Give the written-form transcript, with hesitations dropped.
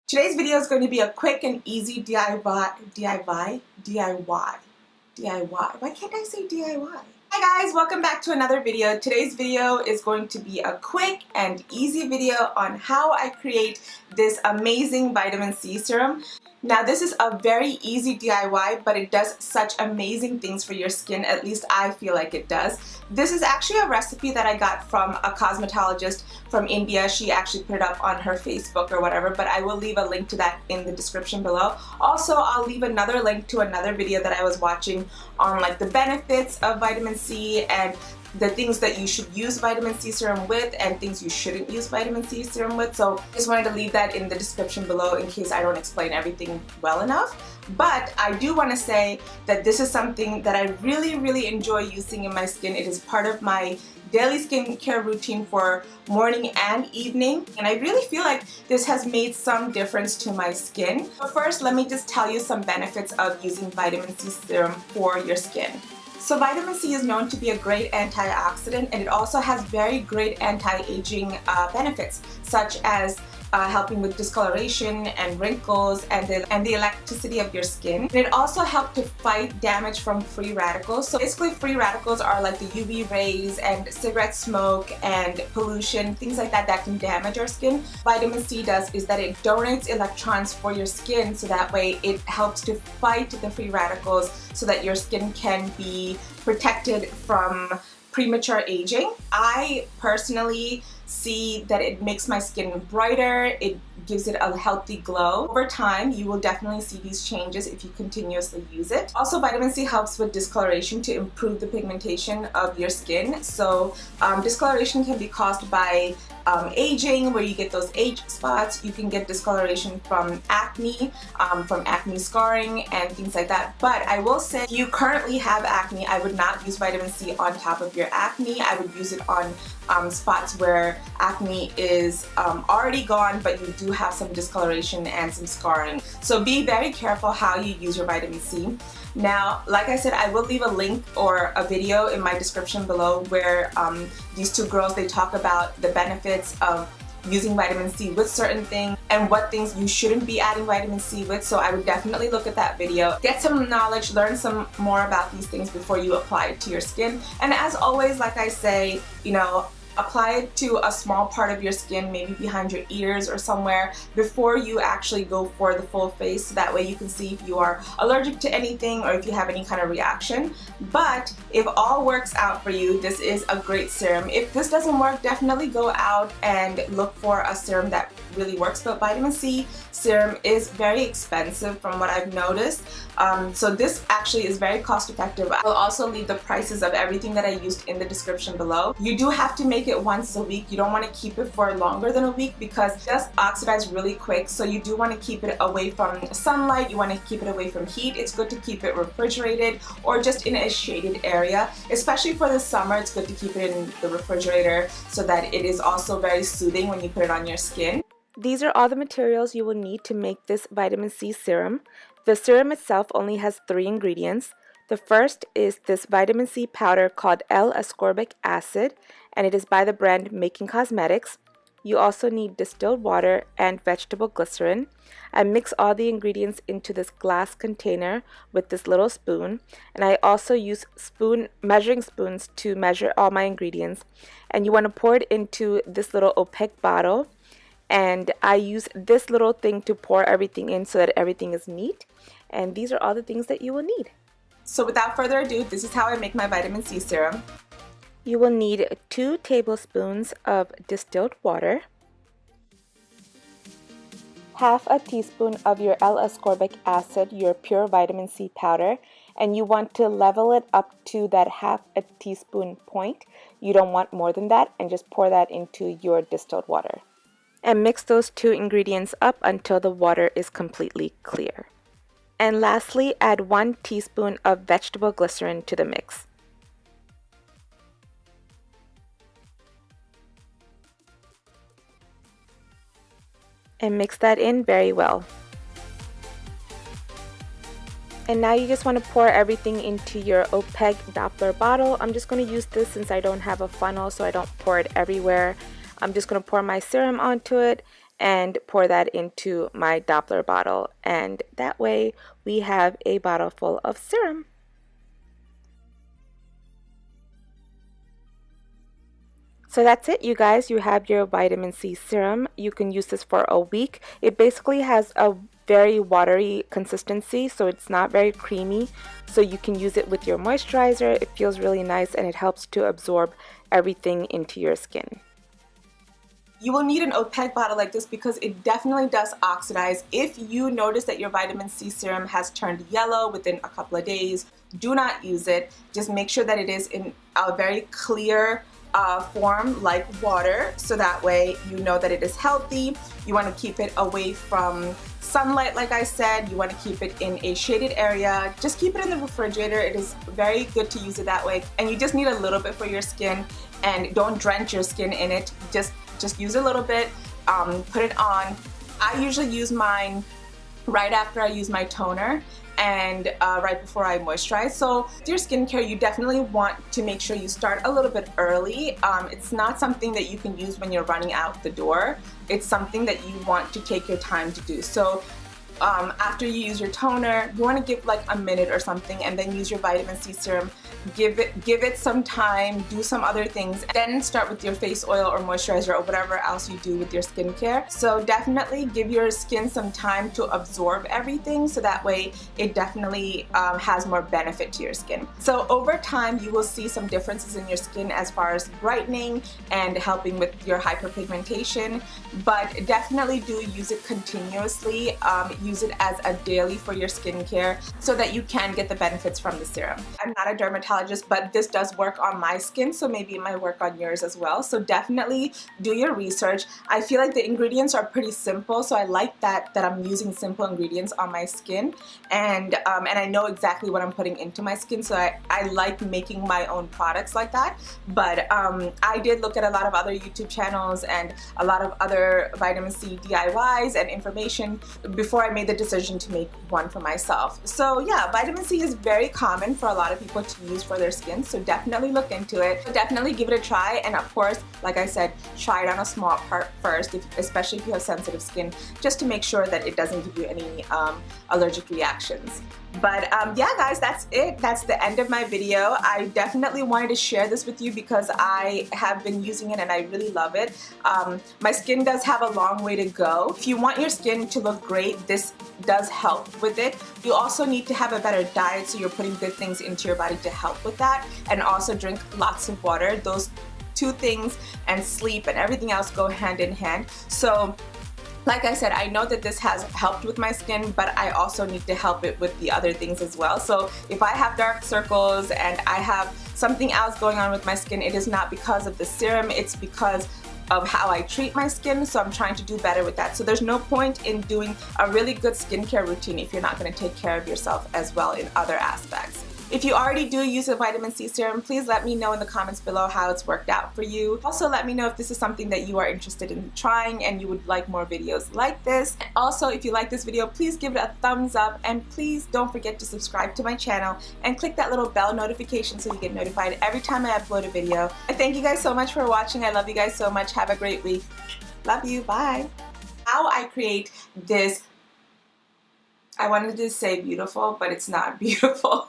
Today's video is going to be a quick and easy DIY. Why can't I say DIY? Hi guys, welcome back to another video. Today's video is going to be a quick and easy video on how I create this amazing vitamin C serum. Now this is a very easy DIY, but it does such amazing things for your skin, at least I feel like it does. This is actually a recipe that I got from a cosmetologist from India. She actually put it up on her Facebook or whatever, but I will leave a link to that in the description below. Also, I'll leave another link to another video that I was watching on like the benefits of vitamin C and the things that you should use vitamin C serum with and things you shouldn't use vitamin C serum with. So just wanted to leave that in the description below in case I don't explain everything well enough. But I do want to say that this is something that I really enjoy using in my skin. It is part of my daily skincare routine for morning and evening, and I really feel like this has made some difference to my skin. But first, let me just tell you some benefits of using vitamin C serum for your skin. So vitamin C is known to be a great antioxidant, and it also has very great anti-aging benefits, such as helping with discoloration and wrinkles and the elasticity of your skin. And it also helps to fight damage from free radicals. So basically free radicals are like the UV rays and cigarette smoke and pollution, things like that that can damage our skin. Vitamin C does is that it donates electrons for your skin, so that way it helps to fight the free radicals so that your skin can be protected from premature aging. I personally see that it makes my skin brighter, it gives it a healthy glow. Over time, you will definitely see these changes if you continuously use it. Also, vitamin C helps with discoloration to improve the pigmentation of your skin. So discoloration can be caused by aging, where you get those age spots. You can get discoloration from acne scarring and things like that. But I will say, if you currently have acne, I would not use vitamin C on top of your acne. I would use it on spots where acne is already gone, but you do have some discoloration and some scarring. So be very careful how you use your vitamin C. Now, like I said, I will leave a link or a video in my description below where these two girls, they talk about the benefits of using vitamin C with certain things and what things you shouldn't be adding vitamin C with. So I would definitely look at that video, get some knowledge, learn some more about these things before you apply it to your skin. And as always, like I say, you know, apply it to a small part of your skin, maybe behind your ears or somewhere, before you actually go for the full face, so that way you can see if you are allergic to anything or if you have any kind of reaction. But if all works out for you, this is a great serum. If this doesn't work, definitely go out and look for a serum that really works. But vitamin C serum is very expensive from what I've noticed. So this actually is very cost effective. I'll also leave the prices of everything that I used in the description below. You do have to make it once a week. You don't want to keep it for longer than a week because it does oxidize really quick. So you do want to keep it away from sunlight. You want to keep it away from heat. It's good to keep it refrigerated or just in a shaded area. Especially for the summer, it's good to keep it in the refrigerator so that it is also very soothing when you put it on your skin. These are all the materials you will need to make this vitamin C serum. The serum itself only has 3 ingredients. The first is this vitamin C powder called L-ascorbic acid, and it is by the brand Making Cosmetics. You also need distilled water and vegetable glycerin. I mix all the ingredients into this glass container with this little spoon, and I also use measuring spoons to measure all my ingredients. And you want to pour it into this little opaque bottle, and I use this little thing to pour everything in so that everything is neat. And these are all the things that you will need. So without further ado, this is how I make my vitamin C serum. You will need 2 tablespoons of distilled water, half a teaspoon of your L-ascorbic acid, your pure vitamin C powder, and you want to level it up to that half a teaspoon point. You don't want more than that, and just pour that into your distilled water. And mix those 2 ingredients up until the water is completely clear. And lastly, add 1 teaspoon of vegetable glycerin to the mix. And mix that in very well. And now you just want to pour everything into your opaque Doppler bottle. I'm just going to use this since I don't have a funnel, so I don't pour it everywhere. I'm just going to pour my serum onto it and pour that into my Doppler bottle, and that way we have a bottle full of serum. So that's it, you guys. You have your vitamin C serum. You can use this for a week. It basically has a very watery consistency, so it's not very creamy. So you can use it with your moisturizer. It feels really nice and it helps to absorb everything into your skin. You will need an opaque bottle like this because it definitely does oxidize. If you notice that your vitamin C serum has turned yellow within a couple of days, do not use it. Just make sure that it is in a very clear form like water, so that way you know that it is healthy. You want to keep it away from sunlight, like I said. You want to keep it in a shaded area. Just keep it in the refrigerator. It is very good to use it that way. And you just need a little bit for your skin, and don't drench your skin in it. Just use a little bit, put it on. I usually use mine right after I use my toner and right before I moisturize. So with your skincare, you definitely want to make sure you start a little bit early. It's not something that you can use when you're running out the door. It's something that you want to take your time to do. So after you use your toner, you want to give like a minute or something, and then use your vitamin C serum. Give it some time, do some other things, then start with your face oil or moisturizer or whatever else you do with your skincare. So definitely give your skin some time to absorb everything, so that way it definitely has more benefit to your skin. So over time you will see some differences in your skin as far as brightening and helping with your hyperpigmentation, but definitely do use it continuously. Use it as a daily for your skincare so that you can get the benefits from the serum. I'm not a dermatologist, but this does work on my skin, so maybe it might work on yours as well. So definitely do your research. I feel like the ingredients are pretty simple, so I like that I'm using simple ingredients on my skin, and I know exactly what I'm putting into my skin, so I like making my own products like that. But I did look at a lot of other YouTube channels and a lot of other vitamin C DIYs and information before I made the decision to make one for myself. So yeah, vitamin C is very common for a lot of people to use for their skin, so definitely look into it. Definitely give it a try, and of course, like I said, try it on a small part first, especially if you have sensitive skin, just to make sure that it doesn't give you any allergic reactions. But yeah guys, that's it. That's the end of my video. I definitely wanted to share this with you because I have been using it and I really love it. My skin does have a long way to go. If you want your skin to look great, this does help with it. You also need to have a better diet, so you're putting good things into your body to help with that, and also drink lots of water. Those two things, and sleep and everything else, go hand in hand. So like I said, I know that this has helped with my skin, but I also need to help it with the other things as well. So if I have dark circles and I have something else going on with my skin, it is not because of the serum, it's because of how I treat my skin. So I'm trying to do better with that. So there's no point in doing a really good skincare routine if you're not going to take care of yourself as well in other aspects. If you already do use a vitamin C serum, please let me know in the comments below how it's worked out for you. Also, let me know if this is something that you are interested in trying and you would like more videos like this. Also, if you like this video, please give it a thumbs up, and please don't forget to subscribe to my channel and click that little bell notification so you get notified every time I upload a video. I thank you guys so much for watching. I love you guys so much. Have a great week. Love you. Bye. How I create this, I wanted to say beautiful, but it's not beautiful.